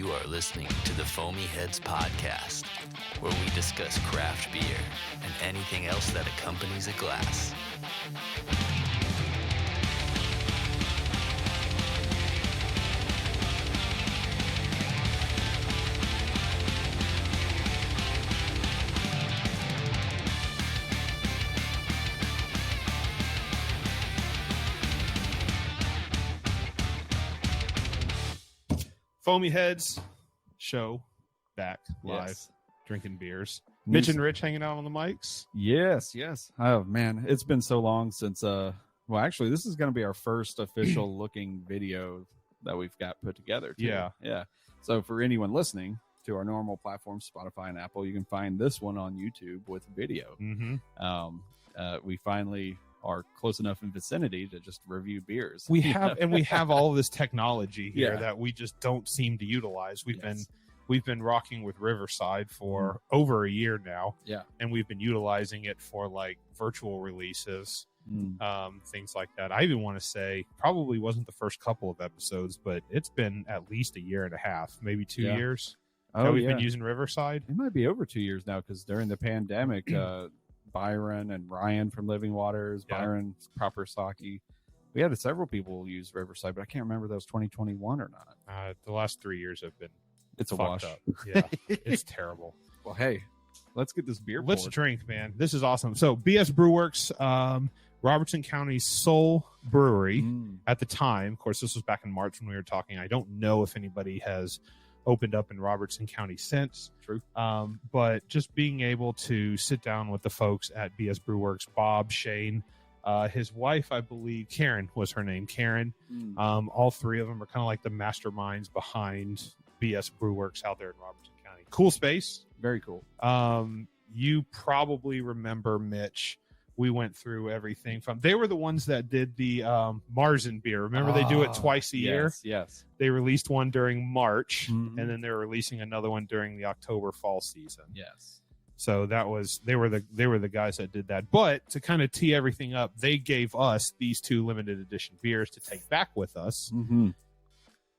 You are listening to the Foamy Heads Podcast, where we discuss craft beer and anything else that accompanies a glass. Foamy Heads show back live, Yes. drinking beers. Mitch and Rich hanging out on the mics. Yes. Oh man, it's been so long since well actually this is going to be our first official looking video that we've got put together too. Yeah. So for anyone listening to our normal platforms, Spotify and Apple, you can find this one on YouTube with video. We finally are close enough in vicinity to just review beers. We have all of this technology here Yeah. that we just don't seem to utilize. We've been rocking with Riverside for over a year now. Yeah. And we've been utilizing it for like virtual releases, things like that. I even want to say probably wasn't the first couple of episodes, but it's been at least a year and a half, maybe 2 years. Oh, that we've yeah. been using Riverside. It might be over 2 years now because during the pandemic, Byron and Ryan from Living Waters, Byron's Proper Sake. We had several people use Riverside, but I can't remember if that was 2021 or not. The last 3 years have been It's a fucked wash. up. Yeah, it's terrible. Well, hey, let's get this beer Let's poured. drink, man. This is awesome. So BS Brew Works, Robertson County's sole brewery at the time. Of course, this was back in March when we were talking. I don't know if anybody has opened up in Robertson County since. True. But just being able to sit down with the folks at BS Brew Works, Bob, Shane, his wife, I believe, Karen was her name, Karen. All three of them are kind of like the masterminds behind BS Brew Works out there in Robertson County. Cool space. Very cool. You probably remember, Mitch, we went through everything from, they were the ones that did the Marzen beer. Remember they do it twice a year? Yes. They released one during March, and then they're releasing another one during the October fall season. Yes. So that was, they were the guys that did that. But to kind of tee everything up, they gave us these two limited edition beers to take back with us.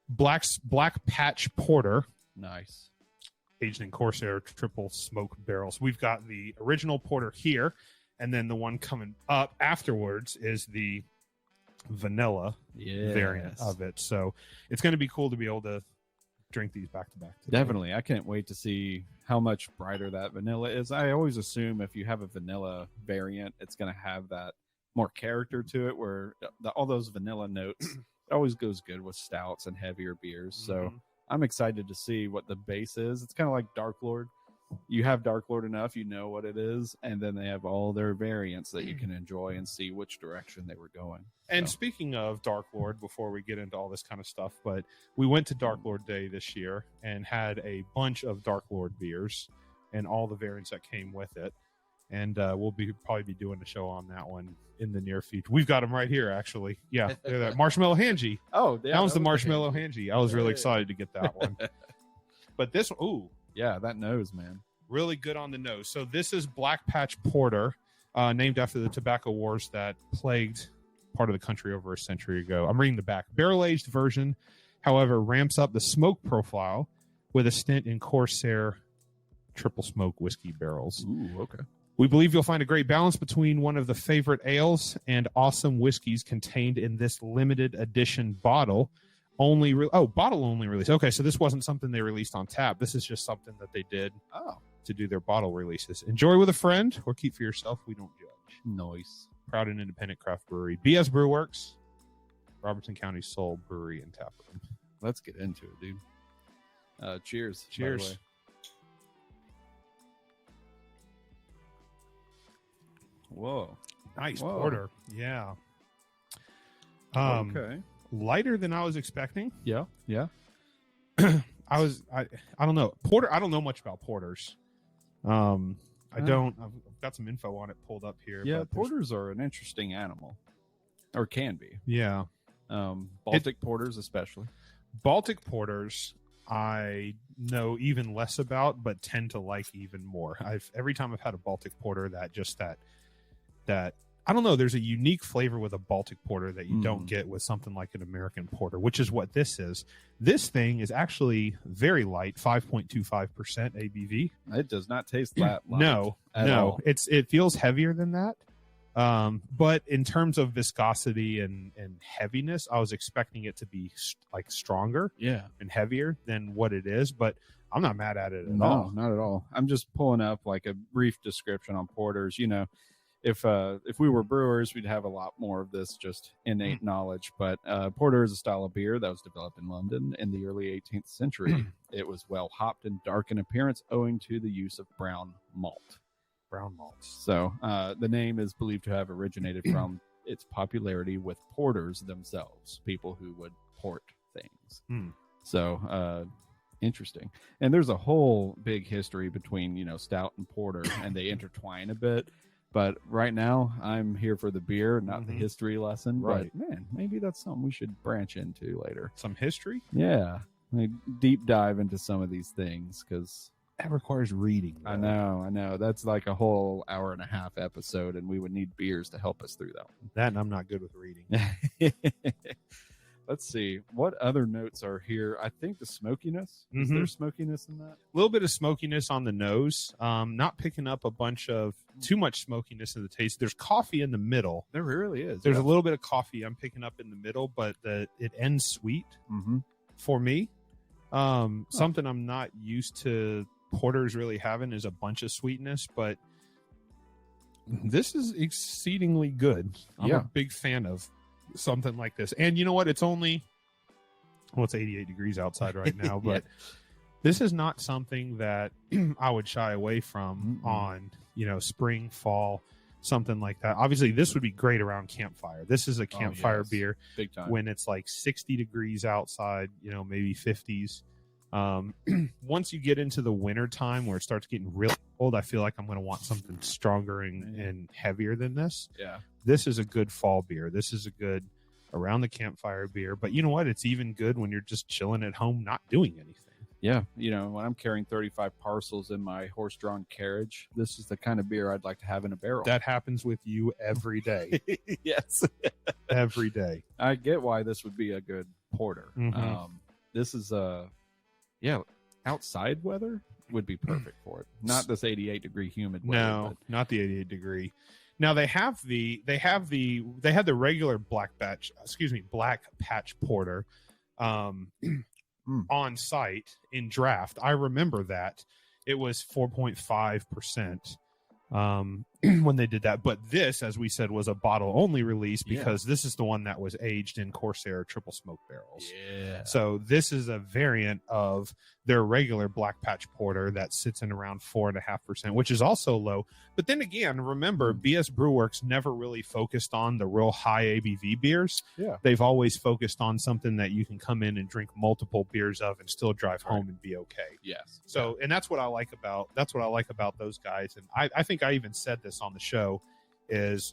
Black Patch Porter, Nice. aged in Corsair triple smoke barrels. We've got the original porter here, and then the one coming up afterwards is the vanilla variant of it. So it's going to be cool to be able to drink these back to back. Definitely. I can't wait to see how much brighter that vanilla is. I always assume if you have a vanilla variant, it's going to have that more character to it, where all those vanilla notes, it always goes good with stouts and heavier beers. So I'm excited to see what the base is. It's kind of like Dark Lord. You have Dark Lord enough, you know what it is, and then they have all their variants that you can enjoy and see which direction they were going. And speaking of Dark Lord, before we get into all this kind of stuff, but we went to Dark Lord Day this year and had a bunch of Dark Lord beers and all the variants that came with it. And we'll probably be doing a show on that one in the near future. We've got them right here, actually. Yeah, they're that Marshmallow Hanji. Oh, yeah, that was the Marshmallow Hanji. I was really excited to get that one. But this, yeah, that nose, man. Really good on the nose. So this is Black Patch Porter, named after the tobacco wars that plagued part of the country over a century ago. I'm reading the back. Barrel-aged version, however, ramps up the smoke profile with a stint in Corsair triple smoke whiskey barrels. Ooh, okay. We believe you'll find a great balance between one of the favorite ales and awesome whiskeys contained in this limited edition bottle. Bottle only release. Okay, so this wasn't something they released on tap. This is just something that they did to do their bottle releases. Enjoy with a friend or keep for yourself. We don't judge. Nice. Proud and independent craft brewery. BS Brew Works, Robertson County sole brewery and tap room. Let's get into it, dude. Cheers. Cheers. By the way. Whoa. Nice Whoa. porter. Yeah. Okay. Lighter than I was expecting. Yeah. I don't know. Porter, I don't know much about porters. I've got some info on it pulled up here. Yeah, but porters are an interesting animal. Or can be. Yeah. Baltic porters especially. Baltic porters I know even less about, but tend to like even more. Every time I've had a Baltic porter, that I don't know. There's a unique flavor with a Baltic porter that you don't get with something like an American porter, which is what this is. This thing is actually very light, 5.25% ABV. It does not taste that light. No. All. It feels heavier than that. But in terms of viscosity and heaviness, I was expecting it to be like stronger and heavier than what it is, but I'm not mad at it at all. No, not at all. I'm just pulling up like a brief description on porters. You know, if we were brewers, we'd have a lot more of this just innate knowledge. But porter is a style of beer that was developed in London in the early 18th century. It was well hopped and dark in appearance owing to the use of brown malt. Brown malts. So the name is believed to have originated from its popularity with porters themselves, people who would port things. So interesting. And there's a whole big history between, you know, stout and porter, and they intertwine a bit. But right now, I'm here for the beer, not the history lesson. Right. But man, maybe that's something we should branch into later. Some history? Yeah. Like deep dive into some of these things, because that requires reading. I know. That's like a whole hour and a half episode, and we would need beers to help us through that one. That, and I'm not good with reading. Let's see. What other notes are here? I think the smokiness. Is there smokiness in that? A little bit of smokiness on the nose. Not picking up a bunch of too much smokiness in the taste. There's coffee in the middle. There really is. There's a little bit of coffee I'm picking up in the middle, but it ends sweet for me. Something I'm not used to porters really having is a bunch of sweetness, but this is exceedingly good. I'm a big fan of something like this. And you know what? It's only, it's 88 degrees outside right now, but this is not something that I would shy away from on, you know, spring, fall, something like that. Obviously, this would be great around campfire. This is a campfire beer. Big time. When it's like 60 degrees outside, you know, maybe 50s. Once you get into the winter time where it starts getting really cold, I feel like I'm going to want something stronger and heavier than this. Yeah. This is a good fall beer. This is a good around the campfire beer. But you know what? It's even good when you're just chilling at home, not doing anything. Yeah. You know, when I'm carrying 35 parcels in my horse-drawn carriage, this is the kind of beer I'd like to have in a barrel. That happens with you every day. Yes. Every day. I get why this would be a good porter. This is outside weather would be perfect for it. Not this 88 degree humid weather. No, not the 88 degree. Now they had the regular black patch porter on site in draft. I remember that it was 4.5% when they did that. But this, as we said, was a bottle only release because this is the one that was aged in Corsair triple smoke barrels. Yeah. So this is a variant of their regular black patch porter that sits in around 4.5%, which is also low. But then again, remember, BS Brew Works never really focused on the real high ABV beers. Yeah. They've always focused on something that you can come in and drink multiple beers of and still drive home and be okay. Yes. So, and that's what I like about those guys. And I think I even said this on the show is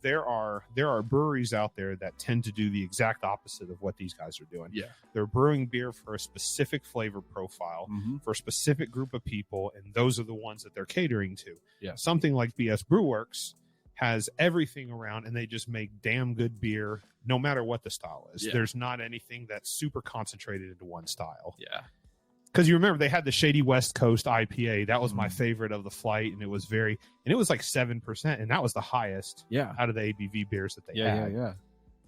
there are breweries out there that tend to do the exact opposite of what these guys are doing. Yeah. They're brewing beer for a specific flavor profile for a specific group of people, and those are the ones that they're catering to. Yeah. Something like BS Brew Works has everything around, and they just make damn good beer no matter what the style is. Yeah. There's not anything that's super concentrated into one style. Yeah. Because you remember they had the Shady West Coast IPA. That was my favorite of the flight, and it was like 7%, and that was the highest out of the ABV beers that they had. Yeah.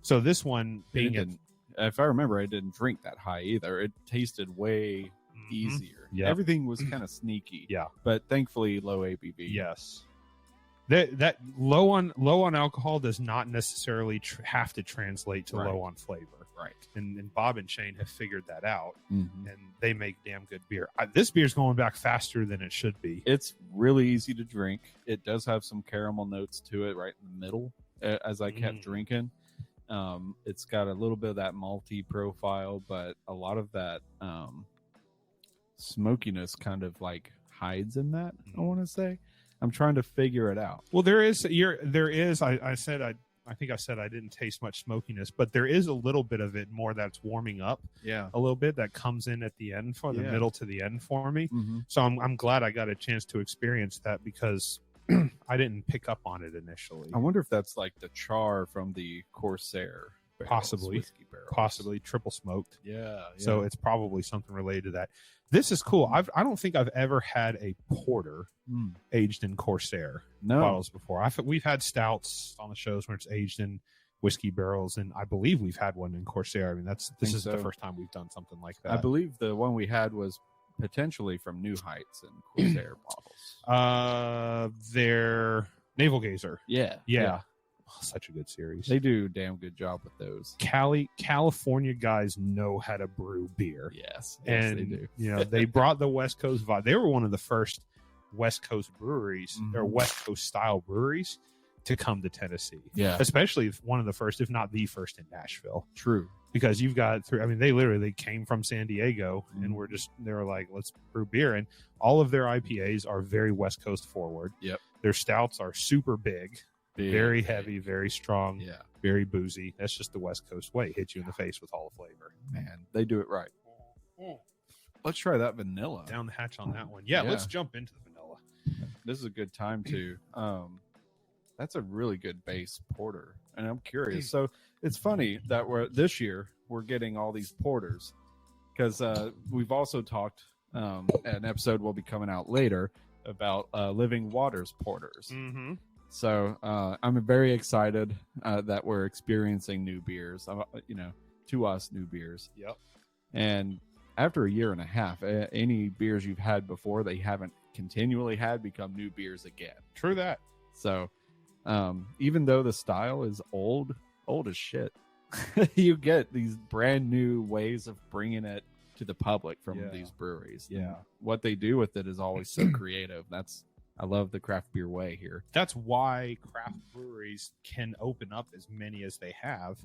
So this one being if I remember, I didn't drink that high either. It tasted way easier. Yeah. Everything was kind of sneaky. Yeah. But thankfully low ABV. Yes. That low on alcohol does not necessarily have to translate to low on flavor. Right. And Bob and Shane have figured that out, and they make damn good beer. This beer's going back faster than it should be. It's really easy to drink. It does have some caramel notes to it right in the middle as I kept drinking. It's got a little bit of that malty profile, but a lot of that smokiness kind of like hides in that, I want to say. I'm trying to figure it out. Well, I think I said I didn't taste much smokiness, but there is a little bit of it more that's warming up. Yeah. A little bit that comes in at the end for the middle to the end for me. So I'm glad I got a chance to experience that because I didn't pick up on it initially. I wonder if that's like the char from the Corsair barrels, Possibly. whiskey barrels. Possibly triple smoked. Yeah. So it's probably something related to that. This is cool. I don't think I've ever had a porter aged in Corsair bottles before. We've had stouts on the shows where it's aged in whiskey barrels, and I believe we've had one in Corsair. I mean, this is the first time we've done something like that. I believe the one we had was potentially from New Heights and Corsair bottles. Their Navel Gazer. Yeah. Oh, such a good series. They do a damn good job with those. California guys know how to brew beer. Yes, and they do. They brought the West Coast vibe. They were one of the first West Coast breweries or West Coast style breweries to come to Tennessee. Yeah. Especially one of the first, if not the first, in Nashville. True. Because you've got they came from San Diego and they were like, let's brew beer. And all of their IPAs are very West Coast forward. Yep. Their stouts are super big, very heavy, very strong, very boozy. That's just the West Coast way. Hit you in the face with all the flavor. Man, they do it right. Let's try that vanilla. Down the hatch on that one. Yeah, let's jump into the vanilla. This is a good time to. That's a really good base porter, and I'm curious. So it's funny that this year we're getting all these porters because we've also talked. An episode will be coming out later about Living Waters porters. Mm-hmm. So I'm very excited that we're experiencing new beers. To us, new beers. Yep. And after a year and a half, any beers you've had before that you haven't continually had become new beers again. True that. So even though the style is old as shit, you get these brand new ways of bringing it to the public from these breweries. Yeah. And what they do with it is always so creative. I love the craft beer way here. That's why craft breweries can open up as many as they have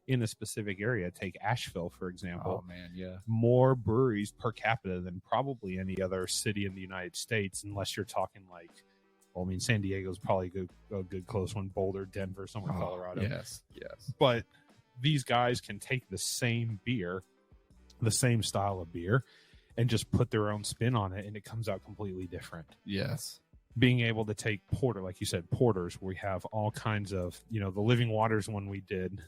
in a specific area. Take Asheville, for example. Oh, man, yeah. More breweries per capita than probably any other city in the United States, unless you're talking like, well, I mean, San Diego's probably a good close one. Boulder, Denver, somewhere in Colorado. Yes. But these guys can take the same beer, the same style of beer, and just put their own spin on it, and it comes out completely different. Yes. Being able to take porter, like you said, porters, we have all kinds of, the Living Waters one we did,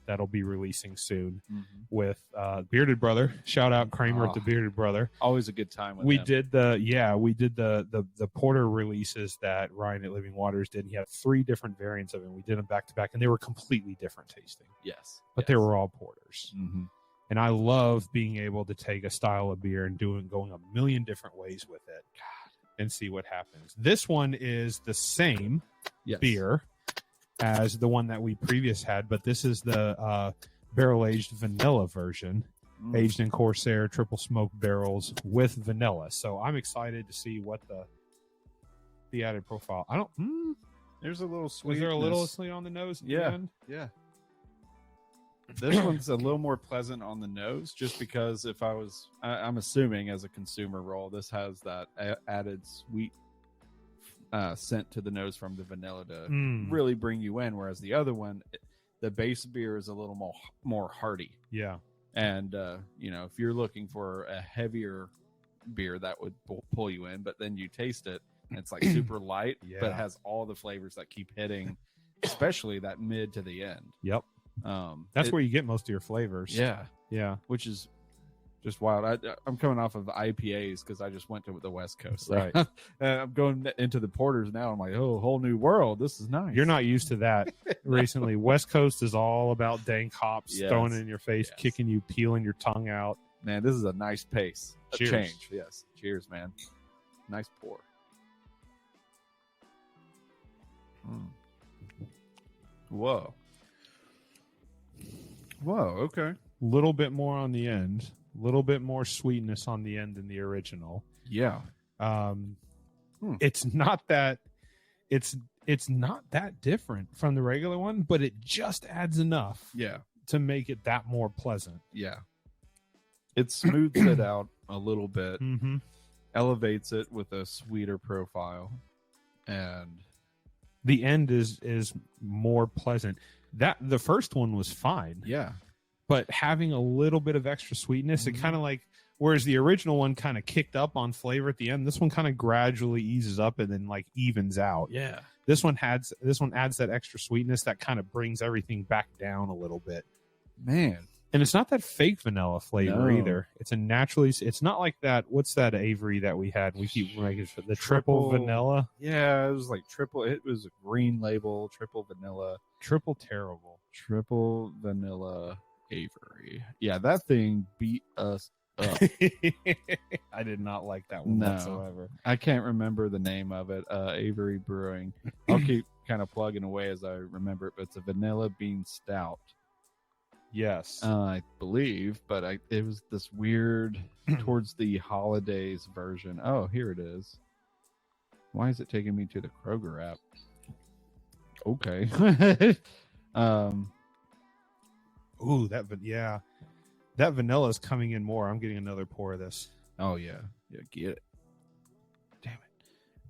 that'll be releasing soon with Bearded Brother. Shout out Kramer at the Bearded Brother. Always a good time with we them. did the porter releases that Ryan at Living Waters did. He had 3 different variants of it. We did them back to back, and they were completely different tasting. Yes. But they were all porters. Mm-hmm. And I love being able to take a style of beer and going a million different ways with it. And see what happens. This one is the same beer as the one that we previous had, but this is the barrel-aged vanilla version, aged in Corsair triple smoke barrels with vanilla. So I'm excited to see what the added profile. There's a little sweet. Was there a little sweet on the nose at the end? Yeah. This one's a little more pleasant on the nose, just because I'm assuming as a consumer roll, this has that added sweet scent to the nose from the vanilla to really bring you in. Whereas the other one, the base beer is a little more hearty. Yeah. And, if you're looking for a heavier beer, that would pull you in, but then you taste it and it's like super light, but it has all the flavors that keep hitting, especially that mid to the end. Yep. That's where you get most of your flavors. Yeah, which is just wild. I'm coming off of IPAs because I just went to the West Coast, right? I'm going into the porters now. I'm like, oh, whole new world. This is nice. You're not used to that recently. West Coast is all about dank hops, throwing it in your face, kicking you, peeling your tongue out. Man, this is a nice pace. Cheers. Change. Yes. Cheers, man. Nice pour. Whoa. Okay. Little bit more on the end, little bit more sweetness on the end than the original. Yeah. It's not that different from the regular one, but it just adds enough to make it that more pleasant. Yeah. It smooths it out a little bit, elevates it with a sweeter profile, and the end is more pleasant. That the first one was fine. Yeah. but having a little bit of extra sweetness, it kind of like, whereas the original one kind of kicked up on flavor at the end, this one kind of gradually eases up and then like evens out. Yeah. This one adds that extra sweetness that kind of brings everything back down a little bit. Man. And it's not that fake vanilla flavor either. It's a naturally. It's not like that. What's that Avery that we had? We keep making the triple vanilla. Yeah, it was like triple. It was a green label, triple vanilla, Triple terrible. triple vanilla Avery. Yeah, that thing beat us up. I did not like that one whatsoever. I can't remember the name of it. Avery Brewing. I'll keep kind of plugging away as I remember it, but it's a vanilla bean stout. Yes. I believe, but it was this weird towards the holidays version. Oh, here it is. Why is it taking me to the Kroger app? Okay. Ooh, that vanilla is coming in more. I'm getting another pour of this. Oh yeah, get it. Damn it!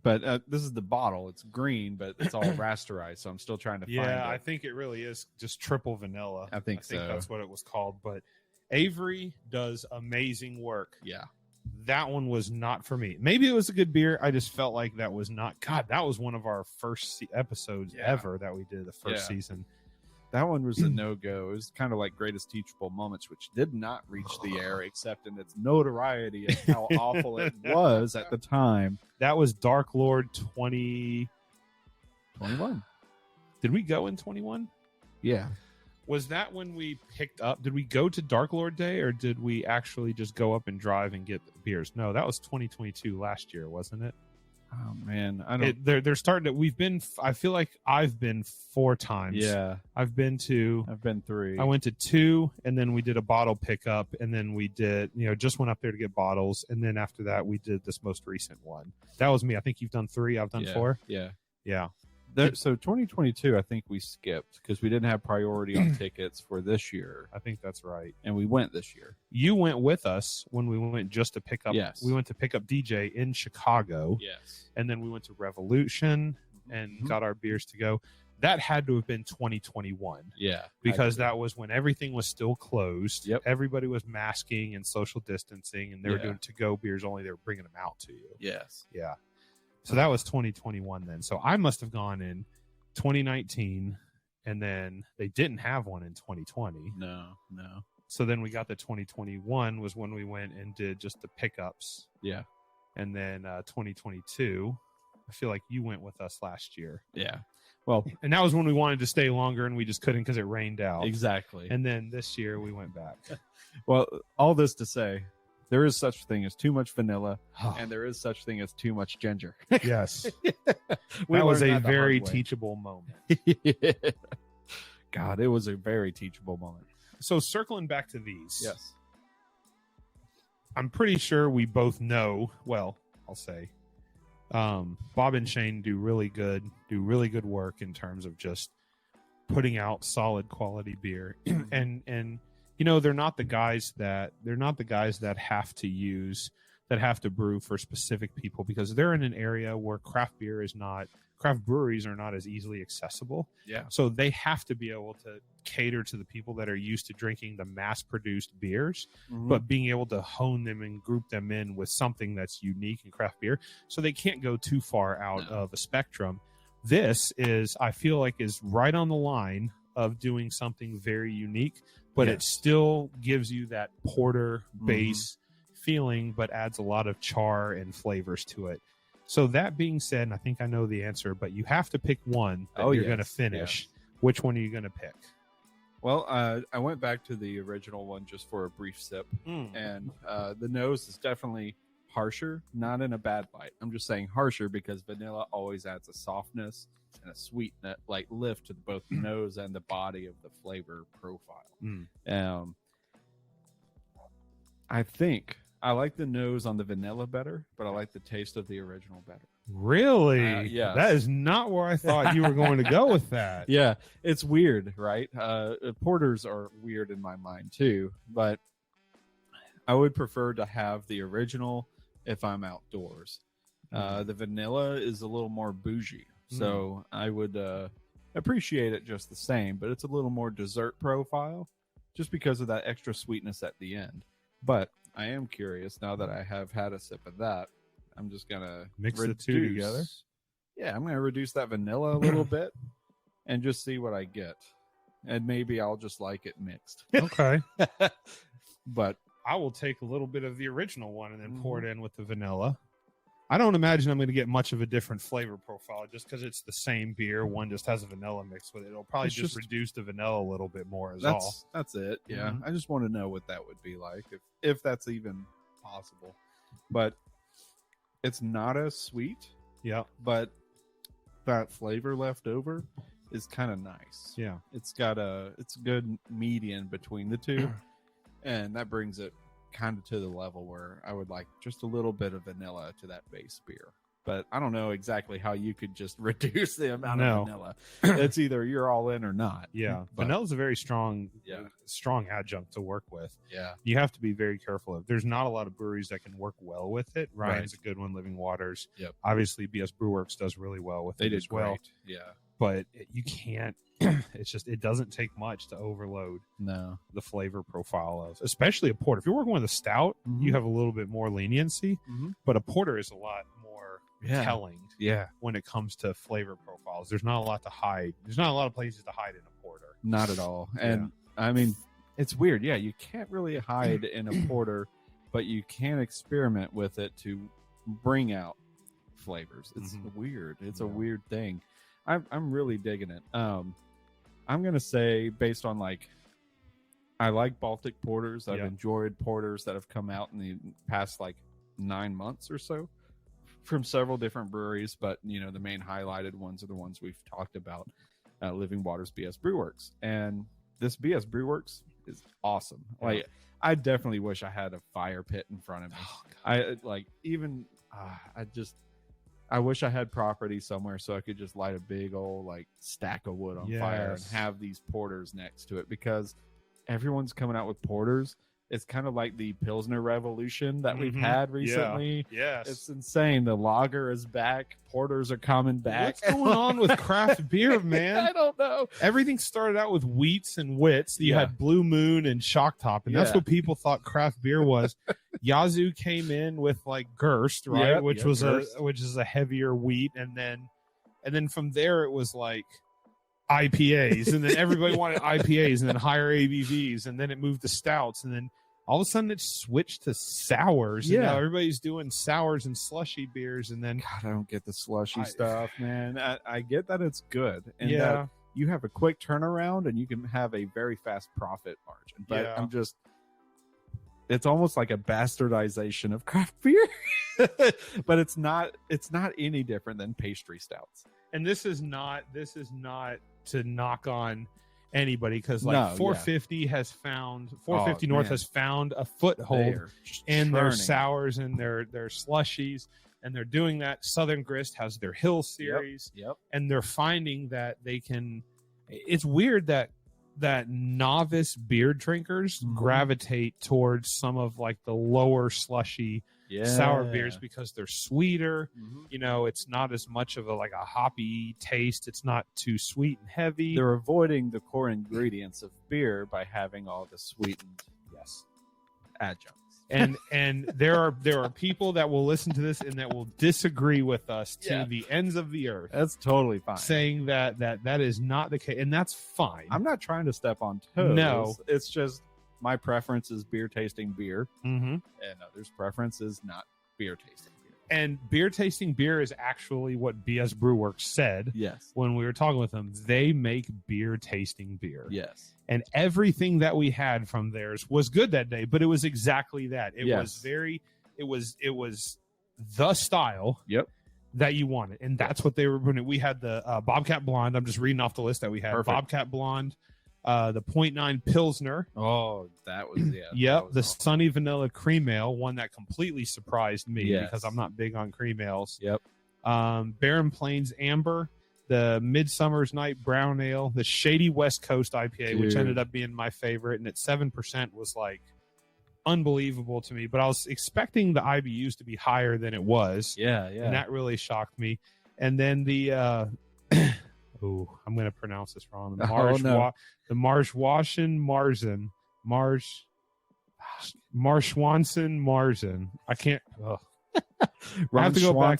But this is the bottle. It's green, but it's all rasterized. So I'm still trying to find it. Yeah, I think it really is just triple vanilla. I think so. That's what it was called. But Avery does amazing work. Yeah. That one was not for me. Maybe it was a good beer. I just felt like that was not. God, that was one of our first episodes ever that we did the first season. That one was a no-go. It was kind of like Greatest Teachable Moments, which did not reach the air except in its notoriety of how awful it was at the time. That was Dark Lord 2021. Did we go in 21? Yeah. Was that when we picked up? Did we go to Dark Lord Day, or did we actually just go up and drive and get the beers? No, that was 2022 last year, wasn't it? Oh man, I don't. They're starting to. We've been. I feel like I've been 4 times. Yeah, I've been 3. I went to 2, and then we did a bottle pickup, and then we did. Just went up there to get bottles, and then after that, we did this most recent one. That was me. I think you've done 3. I've done 4. Yeah. So 2022, I think we skipped because we didn't have priority on tickets for this year. I think that's right. And we went this year. You went with us when we went just to pick up. Yes. We went to pick up DJ in Chicago. Yes. And then we went to Revolution and got our beers to go. That had to have been 2021. Yeah. Because that was when everything was still closed. Yep. Everybody was masking and social distancing, and they were doing to-go beers only. They were bringing them out to you. Yes. Yeah. So that was 2021 then. So I must have gone in 2019, and then they didn't have one in 2020. No. So then we got the 2021 was when we went and did just the pickups. Yeah. And then 2022, I feel like you went with us last year. Yeah. Well, and that was when we wanted to stay longer and we just couldn't because it rained out. Exactly. And then this year we went back. Well, all this to say, there is such a thing as too much vanilla, and there is such a thing as too much ginger. Yes. That was a very teachable moment. God, it was a very teachable moment. So circling back to these. Yes. I'm pretty sure we both know, well, I'll say, Bob and Shane do really good work in terms of just putting out solid quality beer. and they're not the guys that have to brew for specific people, because they're in an area where craft breweries are not as easily accessible. Yeah. So they have to be able to cater to the people that are used to drinking the mass produced beers, but being able to hone them and group them in with something that's unique in craft beer. So they can't go too far out of a spectrum. This I feel like is right on the line of doing something very unique, but it still gives you that porter base feeling, but adds a lot of char and flavors to it. So that being said, and I think I know the answer, but you have to pick one that you're going to finish. Yeah. Which one are you going to pick? Well, I went back to the original one just for a brief sip, and the nose is definitely harsher, not in a bad light. I'm just saying harsher because vanilla always adds a softness and a sweet lift to both the nose and the body of the flavor profile. I think I like the nose on the vanilla better, but I like the taste of the original better. Really? Yeah. That is not where I thought you were going to go with that. Yeah, it's weird, right? Porters are weird in my mind too, but I would prefer to have the original if I'm outdoors. The vanilla is a little more bougie, so I would appreciate it just the same, but it's a little more dessert profile. just because of that extra sweetness at the end. But I am curious now that I have had a sip of that. I'm just gonna Mix the two together. Yeah, I'm gonna reduce that vanilla a little bit and just see what I get, and maybe I'll just like it mixed. Okay. But I will take a little bit of the original one and then pour it in with the vanilla. I don't imagine I'm going to get much of a different flavor profile just because it's the same beer. One just has a vanilla mixed with it. It'll probably just reduce the vanilla a little bit more That's it. Yeah. I just want to know what that would be like, if that's even possible. But it's not as sweet. Yeah. But that flavor left over is kind of nice. Yeah. It's a good median between the two. And that brings it kind of to the level where I would like just a little bit of vanilla to that base beer. But I don't know exactly how you could just reduce the amount of vanilla. It's either you're all in or not. Yeah. Vanilla is a very strong adjunct to work with. Yeah. You have to be very careful of. There's not a lot of breweries that can work well with it. Ryan's a good one. Living Waters. Yep. Obviously, BS Brew Works does really well with it as well. Yeah. But you can't. It's just, it doesn't take much to overload the flavor profile of, especially a porter. If you're working with a stout, you have a little bit more leniency, but a porter is a lot more telling when it comes to flavor profiles. There's not a lot to hide. There's not a lot of places to hide in a porter. Not at all. And I mean, it's weird. Yeah, you can't really hide in a porter, but you can experiment with it to bring out flavors. It's weird. It's a weird thing. I'm really digging it. I'm gonna say, based on I like Baltic porters. I've enjoyed porters that have come out in the past 9 months or so from several different breweries, but the main highlighted ones are the ones we've talked about. Living Waters, BS Brew Works, and this BS Brew Works is awesome. I definitely wish I had a fire pit in front of me. I wish I had property somewhere so I could just light a big old stack of wood on fire and have these porters next to it, because everyone's coming out with porters. It's kind of like the Pilsner revolution that we've had recently. Yeah. Yes. It's insane. The lager is back. Porters are coming back. What's going on with craft beer, man? I don't know. Everything started out with wheats and wits. You had Blue Moon and Shock Top, and that's what people thought craft beer was. Yazoo came in with Gerst, right? Which is a heavier wheat, and then from there it was IPAs, and then everybody wanted IPAs, and then higher ABVs, and then it moved to stouts, and then all of a sudden it switched to sours. And now everybody's doing sours and slushy beers, and then God, I don't get the slushy stuff, man. I get that it's good, and that you have a quick turnaround, and you can have a very fast profit margin. But it's almost like a bastardization of craft beer, but it's not any different than pastry stouts. And this is not to knock on anybody, because 450 has found 450 North has found a foothold in their sours and their slushies, and they're doing that. Southern Grist has their Hill series, and they're finding that they can. It's weird that novice beer drinkers gravitate towards some of the lower slushy sour beers, because they're sweeter. It's not as much of a hoppy taste. It's not too sweet and heavy. They're avoiding the core ingredients of beer by having all the sweetened adjuncts. And there are people that will listen to this and that will disagree with us to the ends of the earth. That's totally fine. Saying that is not the case, and that's fine. I'm not trying to step on toes. No, it's just my preference is beer tasting beer, and others' preference is not beer tasting beer. And beer tasting beer is actually what BS Brew Works said. Yes, when we were talking with them, they make beer tasting beer. Yes. And everything that we had from theirs was good that day, but it was exactly that. It was the style that you wanted. And that's what they were doing. We had the Bobcat Blonde. I'm just reading off the list that we had. Perfect. Bobcat Blonde, the 0.9 Pilsner. Oh, that was, the awesome. Sunny Vanilla Cream Ale, one that completely surprised me because I'm not big on cream ales. Barren Plains Amber, the Midsummer's Night Brown Ale, the Shady West Coast IPA, which ended up being my favorite, and at 7% was unbelievable to me. But I was expecting the IBUs to be higher than it was. And that really shocked me. And then the I'm going to pronounce this wrong. The Marshwashen Marzen Marzen. I can't. I have to go back.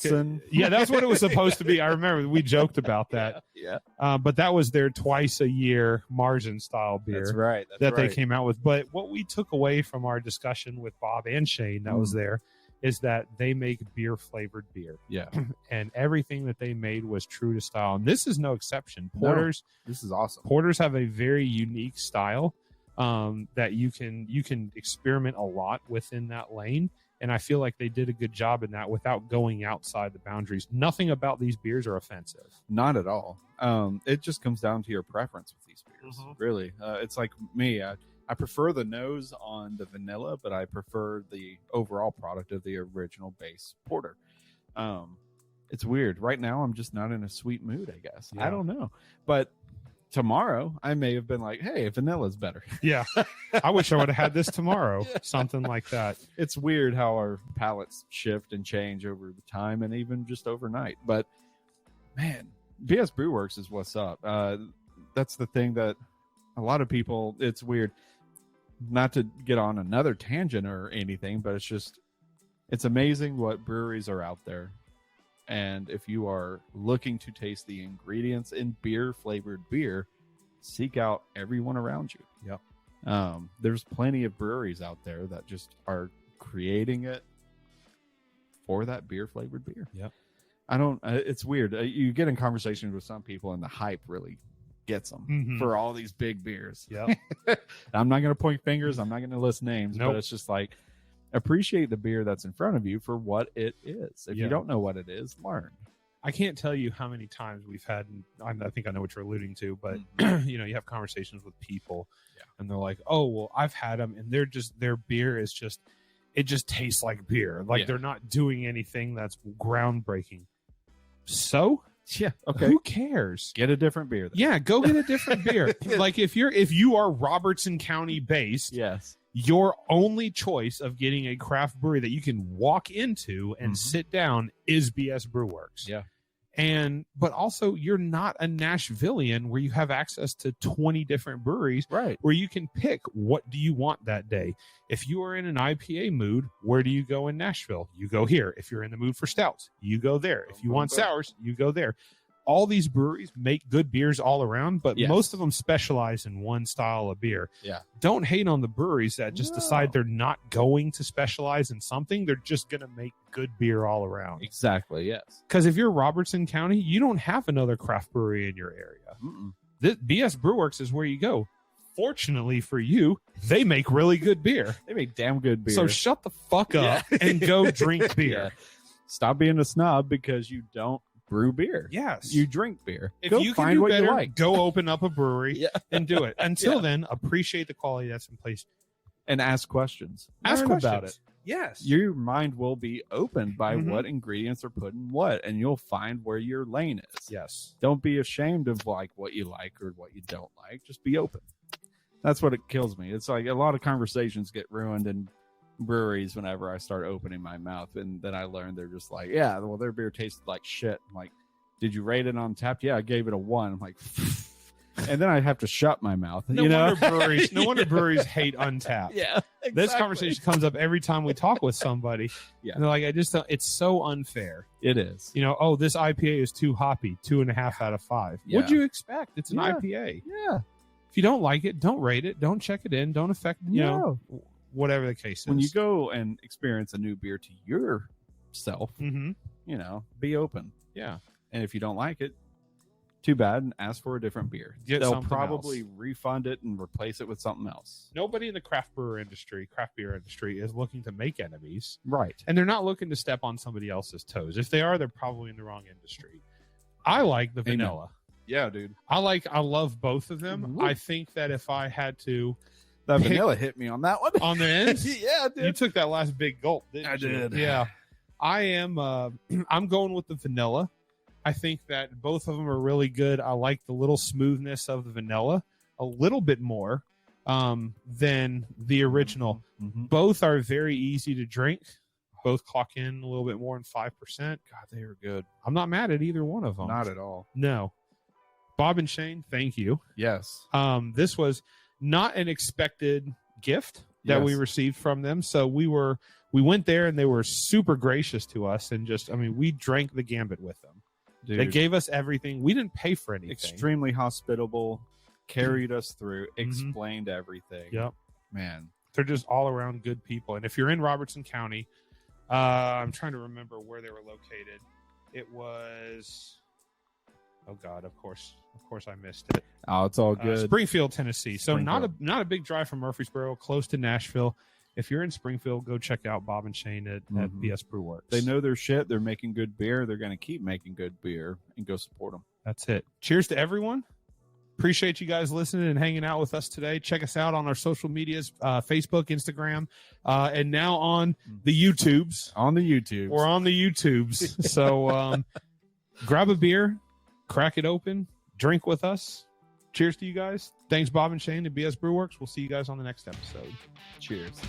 Yeah, that's what it was supposed to be. I remember we joked about that. Yeah. But that was their twice a year Marzen style beer. That's right. They came out with. But what we took away from our discussion with Bob and Shane that was there is that they make beer flavored beer. Yeah. And everything that they made was true to style. And this is no exception. Porters. No, this is awesome. Porters have a very unique style that you can experiment a lot within that lane. And I feel like they did a good job in that without going outside the boundaries. Nothing about these beers are offensive. Not at all. It just comes down to your preference with these beers. Really. It's like me. I prefer the nose on the vanilla, but I prefer the overall product of the original base porter. It's weird. Right now, I'm just not in a sweet mood, I guess. Yeah. I don't know. But tomorrow, I may have been like, hey, vanilla's better. Yeah. I wish I would have had this tomorrow. Something like that. It's weird how our palates shift and change over the time and even just overnight. But, man, BS Brew Works is what's up. That's the thing that a lot of people, it's weird. Not to get on another tangent or anything, but it's amazing what breweries are out there. And if you are looking to taste the ingredients in flavored beer, seek out everyone around you. Yeah. There's plenty of breweries out there that just are creating it for that beer flavored beer. Yeah. It's weird. You get in conversations with some people and the hype really gets them for all these big beers. Yeah. I'm not going to point fingers. I'm not going to list names, but it's just like, appreciate the beer that's in front of you for what it is. If you don't know what it is, learn. I can't tell you how many times we've had, I think I know what you're alluding to, but you have conversations with people and they're like, oh, well, I've had them and their beer is it just tastes like beer. Like they're not doing anything that's groundbreaking. So yeah, okay. Who cares? Get a different beer. Then. Yeah, go get a different beer. Like if you are Robertson County based, yes, your only choice of getting a craft brewery that you can walk into and sit down is BS Brew Works. Yeah. But also you're not a Nashvilleian where you have access to 20 different breweries, right? Where you can pick what do you want that day. If you are in an IPA mood, where do you go in Nashville? You go here. If you're in the mood for stouts, you go there. If you want sours, you go there. All these breweries make good beers all around, but most of them specialize in one style of beer. Yeah. Don't hate on the breweries that just decide they're not going to specialize in something. They're just going to make good beer all around. Exactly, yes. Because if you're Robertson County, you don't have another craft brewery in your area. This BS Brew Works is where you go. Fortunately for you, they make really good beer. They make damn good beer. So shut the fuck up and go drink beer. Stop being a snob because you don't brew beer. Yes. You drink beer. If go you find can do what better, you like. go open up a brewery and do it. Until then, appreciate the quality that's in place. And ask questions. Ask Learn questions about it. Yes. Your mind will be opened by what ingredients are put in what, and you'll find where your lane is. Yes. Don't be ashamed of like what you like or what you don't like. Just be open. That's what it kills me. It's like a lot of conversations get ruined in breweries whenever I start opening my mouth, and then I learn they're just like, yeah, well, their beer tasted like shit. I'm like, did you rate it on tap? Yeah, I gave it a 1. I'm like, and then I have to shut my mouth. No wonder breweries hate Untapped. Yeah, exactly. This conversation comes up every time we talk with somebody. Yeah, and they're like, I just don't, it's so unfair. It is. Oh, this IPA is too hoppy, 2.5 out of 5. Yeah. What'd you expect? It's an IPA. Yeah. If you don't like it, don't rate it. Don't check it in. Don't affect, whatever the case is. When you go and experience a new beer to yourself, be open. Yeah. And if you don't like it, too bad, and ask for a different beer. They'll probably refund it and replace it with something else. Nobody in the craft beer industry is looking to make enemies. Right. And they're not looking to step on somebody else's toes. If they are, they're probably in the wrong industry. I like the vanilla. Yeah, dude. I love both of them. Mm-hmm. I think that if I had to... That vanilla hit me on that one. On the end? Yeah, dude. You took that last big gulp, didn't you? I did. Yeah. I am... I'm going with the vanilla. I think that both of them are really good. I like the little smoothness of the vanilla a little bit more than the original. Mm-hmm. Both are very easy to drink. Both clock in a little bit more than 5%. God, they are good. I'm not mad at either one of them. Not at all. No. Bob and Shane, thank you. Yes. This was not an expected gift that we Yes. received from them. So we went there and they were super gracious to us, and just, I mean, we drank the gambit with them. Dude, They gave us everything. We didn't pay for anything. extremely hospitable, carried us through, explained everything. Yep. Man. They're just all around good people. And if you're in Robertson County, I'm trying to remember where they were located. It was, oh God, of course I missed it. Oh, it's all good. Springfield, Tennessee. So Springfield. not a big drive from Murfreesboro, close to Nashville. If you're in Springfield, go check out Bob and Shane at BS Brew Works. They know their shit. They're making good beer. They're going to keep making good beer, and go support them. That's it. Cheers to everyone. Appreciate you guys listening and hanging out with us today. Check us out on our social medias, Facebook, Instagram, and now on the YouTubes. On the YouTube. We're on the YouTubes. So grab a beer, crack it open, drink with us. Cheers to you guys. Thanks, Bob and Shane at BS Brew Works. We'll see you guys on the next episode. Cheers.